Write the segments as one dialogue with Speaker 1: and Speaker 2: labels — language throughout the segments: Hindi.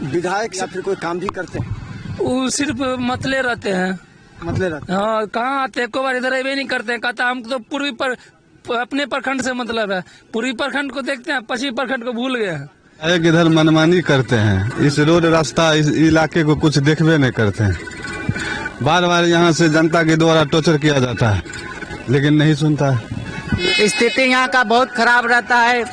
Speaker 1: विधायक या फिर कोई काम भी करते हैं?
Speaker 2: वो सिर्फ मतले रहते हैं।
Speaker 1: मतलब रहते हैं।
Speaker 2: हाँ, कहाँ आते हैं, को बार इधर अवे नहीं करते हैं। कहता हम तो पूर्वी पर अपने प्रखंड से मतलब है, पूर्वी प्रखंड को देखते हैं, पश्चिमी प्रखंड को भूल गए हैं।
Speaker 3: एक इधर मनमानी करते हैं, इस रोड रास्ता इस इलाके को कुछ देखबे नहीं करते हैं। बार बार यहाँ से जनता के द्वारा टॉर्चर किया जाता है, लेकिन नहीं सुनता है।
Speaker 4: स्थिति यहाँ का बहुत खराब रहता है।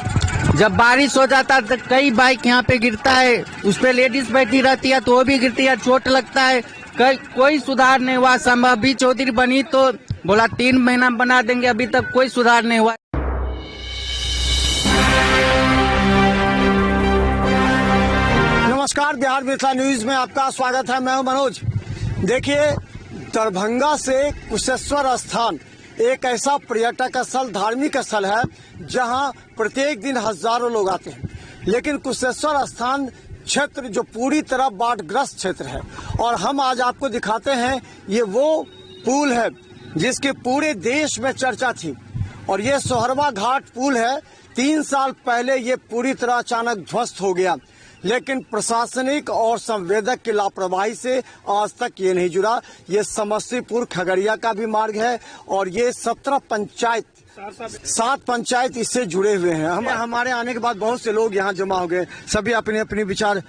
Speaker 4: जब बारिश हो जाता है तो कई बाइक यहाँ पे गिरता है, उस पे लेडीज बैठी रहती है तो वो भी गिरती है, चोट लगता है। कोई सुधार नहीं हुआ। संभावी चौधरी बनी तो बोला 3 महीना बना देंगे, अभी तक कोई सुधार नहीं हुआ।
Speaker 1: नमस्कार, बिहार मिथिला न्यूज में आपका स्वागत है। मैं हूं मनोज। देखिए, दरभंगा से कुशेश्वर स्थान एक ऐसा पर्यटक स्थल, धार्मिक स्थल है जहां प्रत्येक दिन हजारों लोग आते हैं, लेकिन कुशेश्वर स्थान क्षेत्र जो पूरी तरह बाढ़ग्रस्त क्षेत्र है। और हम आज आपको दिखाते हैं, ये वो पुल है जिसके पूरे देश में चर्चा थी, और ये सोहरवा घाट पुल है। 3 साल पहले ये पूरी तरह अचानक ध्वस्त हो गया, लेकिन प्रशासनिक और संवेदक की लापरवाही से आज तक ये नहीं जुड़ा। ये समस्तीपुर खगड़िया का भी मार्ग है, और ये 7 पंचायत इससे जुड़े हुए हैं। हमारे आने के बाद बहुत से लोग यहाँ जमा हो गए, सभी अपने अपने विचार।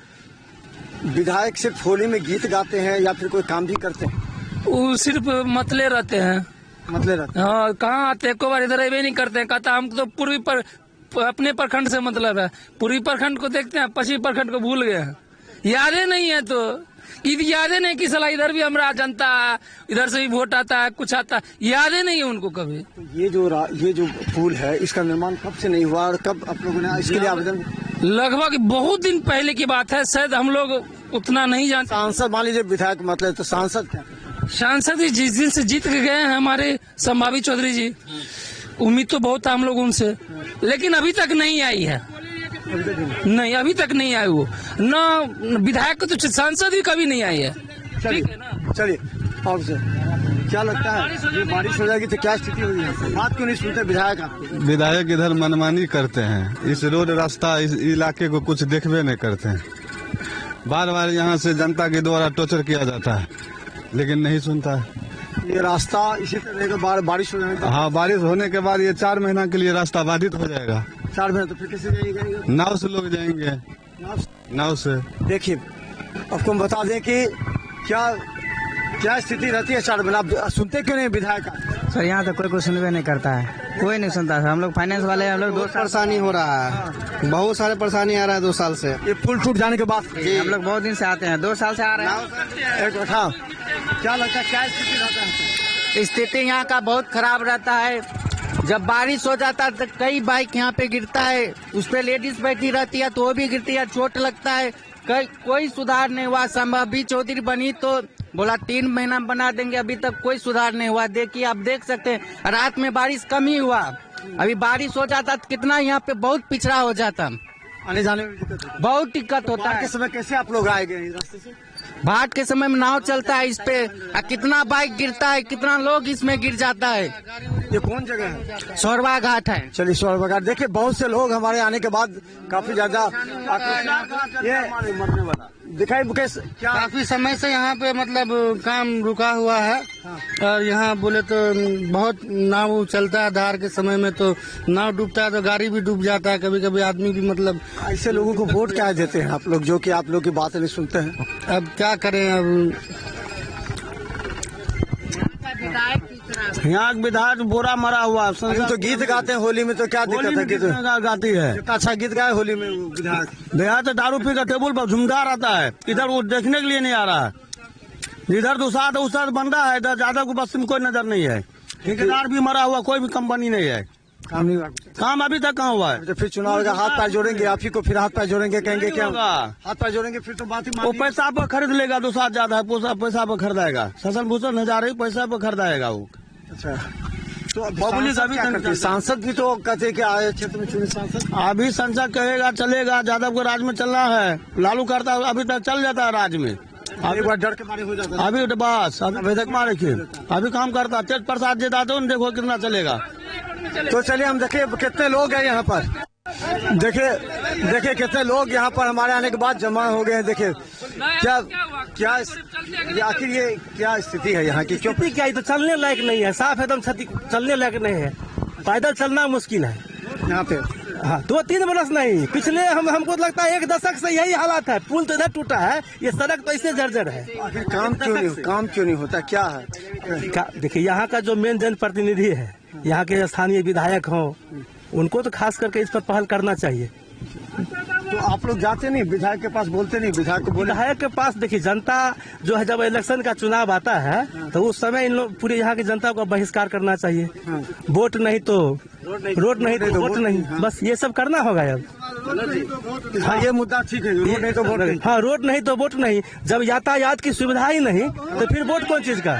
Speaker 1: विधायक सिर्फ होली में गीत गाते हैं या फिर कोई काम भी करते हैं?
Speaker 2: वो सिर्फ मतले रहते हैं।
Speaker 1: मतलब रहते हैं।
Speaker 2: हाँ, कहाँ आते हैं, को बार इधर अवे नहीं करते हैं। कहता हम तो पूर्वी पर अपने प्रखंड से मतलब है, पूर्वी प्रखंड को देखते हैं, पश्चिमी प्रखंड को भूल गए हैं। यादें नहीं है तो यादें नहीं कि सला इधर भी हमारा जनता, इधर से भी वोट आता है, कुछ आता है, यादें नहीं है उनको कभी।
Speaker 1: ये जो पुल है, इसका निर्माण कब से नहीं हुआ और कब आप लोगों ने इसके लिए आवेदन?
Speaker 2: लगभग बहुत दिन पहले की बात है, शायद हम लोग उतना नहीं जानते।
Speaker 1: सांसद मान लीजिए, विधायक मतलब तो सांसद क्या?
Speaker 2: सांसद ही जिस दिन से जीत के गए हैं हमारे संभावी चौधरी जी, उम्मीद तो बहुत था हम लोग उनसे, लेकिन अभी तक नहीं आई है। नहीं, अभी तक नहीं आए वो, न विधायक तो सांसद भी कभी नहीं आई है।
Speaker 1: चलिए, और से क्या लगता है, ये बारिश हो जाएगी तो क्या स्थिति होगी? बात क्यों नहीं सुनते विधायक? आपके
Speaker 3: विधायक इधर मनमानी करते हैं, इस रोड रास्ता इस इलाके को कुछ देखबे नहीं करते हैं। बार बार यहाँ से जनता के द्वारा टॉर्चर किया जाता है, लेकिन नहीं सुनता है।
Speaker 1: ये रास्ता इसी तरह का बारिश हो जाएगा?
Speaker 3: हाँ, बारिश होने के बाद ये 4 महीना के लिए रास्ता बाधित हो जाएगा।
Speaker 1: 4 महीने तो फिर कैसे जाएगा?
Speaker 3: नाव से लोग जाएंगे, नाव से।
Speaker 1: देखिए, आपको हम बता दें कि क्या स्थिति रहती है 4 महीना। आप सुनते क्यों नहीं विधायक?
Speaker 4: सर, यहाँ तो कोई सुनवे नहीं करता है, कोई नहीं सुनता है। हम लोग फाइनेंस वाले, हम लोग
Speaker 5: बहुत परेशानी हो रहा है, बहुत सारे परेशानी आ रहा है 2 साल से।
Speaker 1: ये पुल टूट जाने के बाद
Speaker 4: हम लोग बहुत दिन से आते हैं, 2 साल से आ रहे हैं।
Speaker 1: एक हाँ, क्या लगता है, क्या स्थिति रहता है?
Speaker 4: स्थिति यहाँ का बहुत खराब रहता है। जब बारिश हो जाता है तो कई बाइक यहाँ पे गिरता है, उस पे लेडीज बैठी रहती है तो वो भी गिरती है, चोट लगता है। कोई सुधार नहीं हुआ। संभावी चौधरी बनी तो बोला 3 महीना बना देंगे, अभी तक कोई सुधार नहीं हुआ। देखिए, आप देख सकते हैं, रात में बारिश कम ही हुआ, अभी बारिश हो जाता तो कितना यहाँ पे बहुत पिछड़ा हो जाता,
Speaker 1: आने जाने में दिक्कत होती है।
Speaker 4: बहुत दिक्कत होता
Speaker 1: बाढ़ के
Speaker 4: है।
Speaker 1: समय कैसे आप लोग आए गए रास्ते से?
Speaker 4: बाढ़ के समय में नाव चलता है इस पे, कितना बाइक गिरता है, कितना लोग इसमें गिर जाता है।
Speaker 1: ये कौन जगह है?
Speaker 4: सोहरवा घाट है।
Speaker 1: चलिए, सोहरवा घाट। देखिए, बहुत से लोग हमारे आने के बाद काफी ज्यादा ये मरने वाला दिखाई। मुकेश, क्या
Speaker 5: काफी समय से यहाँ पे मतलब काम रुका हुआ है, और यहाँ बोले तो बहुत नाव चलता है। धार के समय में तो नाव डूबता है तो गाड़ी भी डूब जाता है, कभी कभी आदमी भी। मतलब
Speaker 1: ऐसे लोगों को वोट क्या देते हैं आप लोग, जो कि आप लोग की बातें नहीं सुनते हैं?
Speaker 5: अब क्या करें, अब यहाँ विधायक बोरा मरा हुआ।
Speaker 1: तो गीत गाते हैं होली में, तो क्या दिक्कत है? गीत
Speaker 5: गाती है,
Speaker 1: कितना अच्छा गीत गाए होली में विधायक।
Speaker 5: यहाँ तो दारू पी कर टेबल पर झुमका रहता है, इधर वो देखने के लिए नहीं आ रहा है। इधर तो साथ उस साथ बंदा है, इधर ज्यादा को बस्ती में कोई नजर नहीं है। ठेकेदार भी मरा हुआ, कोई भी कंपनी नहीं है।
Speaker 1: काम नहीं हुआ,
Speaker 5: काम अभी तक कहाँ हुआ है?
Speaker 1: तो फिर चुनाव का हाथ पैर जोड़ेंगे आप ही को, फिर हाथ पैर जोड़ेंगे, कहेंगे क्या हाथ पैर जोड़ेंगे, फिर तो बात ही
Speaker 5: वो पैसा पर खरीद लेगा, 2 साल ज्यादा है, पैसा पर खरीदाएगा। शासन भूषण हजार पैसा पर खरीदाएगा वो।
Speaker 1: अच्छा, तो पब्लिक अभी सांसद भी तो कहते कि आए क्षेत्र में चुने सांसद।
Speaker 5: अभी संसद कहेगा चलेगा, यादव को राज में चलना है, लालू करता है, अभी तक चल जाता है राज में।
Speaker 1: एक बार डर के मारे हो जाता है।
Speaker 5: अभी बस वेदक मारे के अभी काम करता, तेज प्रसाद जी दादो देखो कितना चलेगा।
Speaker 1: तो चलिए, हम देखिए कितने लोग हैं यहाँ पर। देखिए कितने लोग यहाँ पर हमारे आने के बाद जमा हो गए हैं। देखिए क्या आखिर ये क्या स्थिति है यहाँ की? क्यों
Speaker 6: स्थिति क्या, ये तो चलने लायक नहीं है, साफ एकदम चलने लायक नहीं है, पैदल चलना मुश्किल है
Speaker 1: यहाँ पे।
Speaker 6: हाँ 2-3 बरस नहीं, पिछले हमको लगता है 1 दशक से यही हालात है। पुल तो इधर टूटा है, ये सड़क तो ऐसे जर्जर है।
Speaker 1: आखिर काम क्यों नहीं होता, क्या है?
Speaker 6: देखिए यहाँ का जो मेन जनप्रतिनिधि है, यहाँ के स्थानीय विधायक हों, उनको तो खास करके इस पर पहल करना चाहिए।
Speaker 1: तो आप लोग जाते नहीं विधायक के पास, बोलते नहीं विधायक को?
Speaker 6: विधायक के पास देखिए, जनता जो है जब इलेक्शन का चुनाव आता है तो उस समय इन लोग पूरी यहाँ की जनता को बहिष्कार करना चाहिए। वोट नहीं तो रोड नहीं तो वोट नहीं, बस ये सब करना होगा अब।
Speaker 1: हाँ ये मुद्दा ठीक है, रोड नहीं तो वोट नहीं।
Speaker 6: हाँ रोड नहीं तो वोट नहीं, जब यातायात की सुविधा ही नहीं तो फिर वोट कौन चीज का?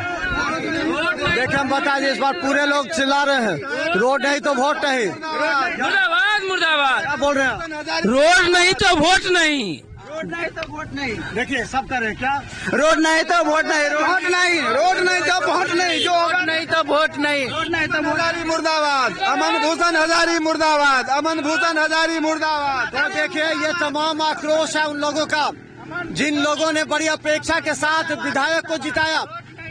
Speaker 1: देखिए हम बता दें, इस बार पूरे लोग चिल्ला रहे हैं, रोड नहीं तो वोट नहीं।
Speaker 2: मुर्दाबाद मुर्दाबाद।
Speaker 1: क्या बोल रहे हैं?
Speaker 2: रोड नहीं तो वोट नहीं।
Speaker 6: रोड नहीं तो वोट नहीं।
Speaker 1: देखिए सब कर रहे हैं क्या?
Speaker 6: रोड नहीं तो वोट नहीं,
Speaker 1: वोट नहीं, रोड नहीं तो वोट नहीं, जो होगा
Speaker 6: नहीं तो वोट नहीं, रोड नहीं तो वोट।
Speaker 1: हजारी मुर्दाबाद, अमन भूषण हजारी मुर्दाबाद, अमन भूषण हजारी मुर्दाबाद। तो देखिए ये तमाम आक्रोश है उन लोगों का जिन लोगों ने बड़ी अपेक्षा के साथ विधायक को जिताया,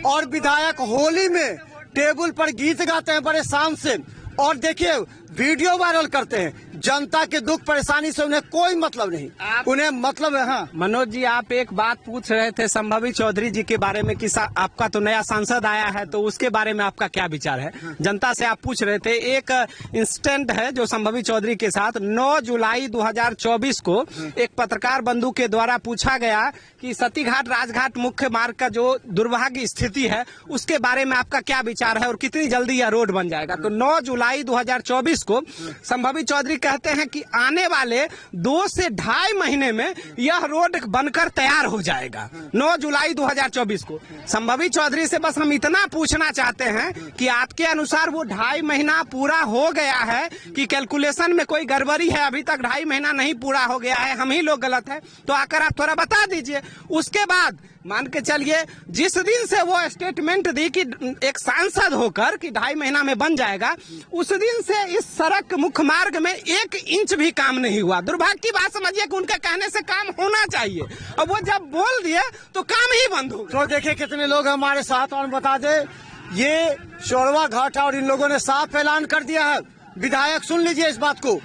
Speaker 1: और विधायक होली में टेबल पर गीत गाते हैं बड़े शान से, और देखिए वीडियो वायरल करते हैं। जनता के दुख परेशानी से उन्हें कोई मतलब नहीं, उन्हें मतलब है। हाँ
Speaker 7: मनोज जी, आप एक बात पूछ रहे थे संभवी चौधरी जी के बारे में कि आपका तो नया सांसद आया है, तो उसके बारे में आपका क्या विचार है? जनता से आप पूछ रहे थे। एक इंसिडेंट है जो संभवी चौधरी के साथ 9 जुलाई 2024 को एक पत्रकार बंधु के द्वारा पूछा गया कि सतीघाट राजघाट मुख्य मार्ग का जो दुर्भाग्य स्थिति है उसके बारे में आपका क्या विचार है और कितनी जल्दी यह रोड बन जाएगा। तो 9 जुलाई 2024 को संभवी चौधरी कहते हैं कि आने वाले 2 से 2.5 महीने में यह रोड बनकर तैयार हो जाएगा। 9 जुलाई 2024 को संभवी चौधरी से बस हम इतना पूछना चाहते हैं कि आपके अनुसार वो 2.5 महीना पूरा हो गया है कि कैलकुलेशन में कोई गड़बड़ी है? अभी तक 2.5 महीना नहीं पूरा हो गया है, हम ही लोग गलत है? तो आकर आप थोड़ा बता दीजिए। उसके बाद मान के चलिए जिस दिन से वो स्टेटमेंट दी कि एक सांसद होकर कि 2.5 महीना में बन जाएगा, उस दिन से इस सड़क मुख्य मार्ग में 1 इंच भी काम नहीं हुआ। दुर्भाग्य की बात समझिए कि उनके कहने से काम होना चाहिए, और वो जब बोल दिए तो काम ही बंद हो गया।
Speaker 1: तो देखिए कितने लोग हमारे साथ, और बता दे ये शोरवा घाट है और इन लोगों ने साफ ऐलान कर दिया है। विधायक सुन लीजिए इस बात को,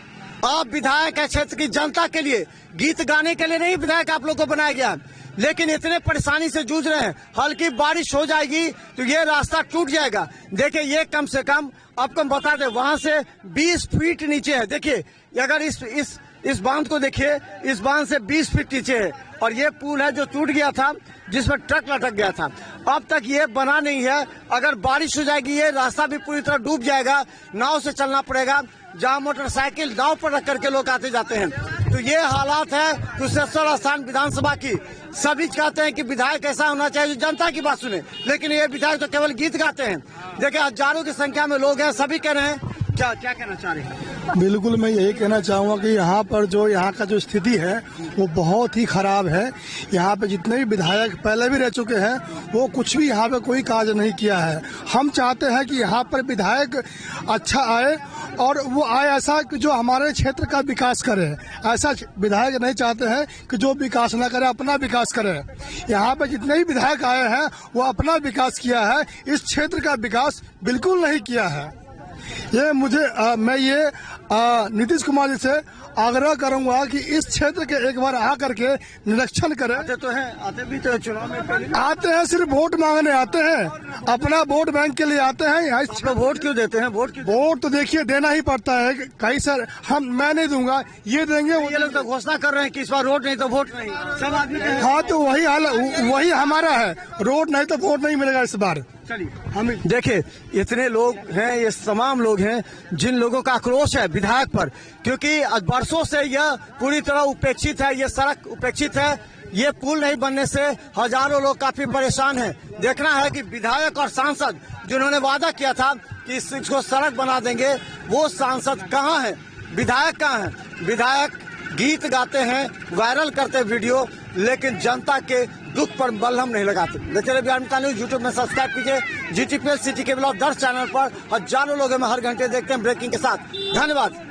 Speaker 1: आप विधायक है क्षेत्र की जनता के लिए, गीत गाने के लिए नहीं विधायक आप लोग को बनाया गया, लेकिन इतने परेशानी से जूझ रहे हैं। हल्की बारिश हो जाएगी तो ये रास्ता टूट जाएगा। देखिए ये कम से कम आपको बता दें वहां से 20 फीट नीचे है। देखिए अगर इस बांध को देखिए, इस बांध से 20 फीट नीचे है, और ये पुल है जो टूट गया था जिसमें ट्रक लटक गया था। अब तक ये बना नहीं है। अगर बारिश हो जाएगी ये रास्ता भी पूरी तरह डूब जाएगा, नाव से चलना पड़ेगा, जहाँ मोटरसाइकिल नाव पर रख करके लोग आते जाते हैं। तो ये हालात है कुशेश्वर स्थान विधानसभा की। सभी चाहते हैं कि विधायक ऐसा होना चाहिए जो जनता की बात सुने, लेकिन ये विधायक तो केवल गीत गाते हैं। देखिए हजारों की संख्या में लोग हैं, सभी कह रहे हैं। क्या कहना चाह रहे हैं?
Speaker 8: बिल्कुल मैं यही कहना चाहूँगा कि यहाँ पर जो यहाँ का जो स्थिति है वो बहुत ही खराब है। यहाँ पे जितने भी विधायक पहले भी रह चुके हैं वो कुछ भी यहाँ पे कोई कार्य नहीं किया है। हम चाहते हैं कि यहाँ पर विधायक अच्छा आए, और वो आए ऐसा कि जो हमारे क्षेत्र का विकास करे। ऐसा विधायक नहीं चाहते हैं कि जो विकास ना करे, अपना विकास करे। यहाँ पे जितने भी विधायक आए हैं वो अपना विकास किया है, इस क्षेत्र का विकास बिल्कुल नहीं किया है। ये मैं नीतीश कुमार जी से आग्रह करूंगा कि इस क्षेत्र के एक बार आ करके निरीक्षण करें।
Speaker 1: आते भी तो चुनाव में पहले
Speaker 8: आते हैं, सिर्फ वोट मांगने आते हैं, अपना वोट बैंक के लिए आते हैं। यहाँ
Speaker 1: वोट क्यों देते हैं?
Speaker 8: वोट तो देखिए देना ही पड़ता है। कहीं सर मैं नहीं दूंगा, ये देंगे।
Speaker 1: ये लोग तो घोषणा कर रहे हैं कि इस बार रोड नहीं तो वोट नहीं, सब आदमी।
Speaker 8: हाँ तो वही हाल, वही हमारा है, रोड नहीं तो वोट नहीं मिलेगा इस बार।
Speaker 1: हम देखिए इतने लोग हैं, ये तमाम लोग हैं जिन लोगों का आक्रोश है विधायक पर, क्योंकि वर्षों से यह पूरी तरह उपेक्षित है, ये सड़क उपेक्षित है। ये पुल नहीं बनने से हजारों लोग काफी परेशान हैं। देखना है कि विधायक और सांसद जिन्होंने वादा किया था कि इसको सड़क बना देंगे, वो सांसद कहाँ है, विधायक कहाँ है? विधायक गीत गाते हैं, वायरल करते हैं वीडियो, लेकिन जनता के दुख पर बलहम नहीं लगाते। देखते रहिए बिहार मित्र न्यूज, यूट्यूब में सब्सक्राइब कीजिए। GTPL सिटी केबल और 10 चैनल पर हजारों लोग हमें हर घंटे देखते हैं ब्रेकिंग के साथ। धन्यवाद।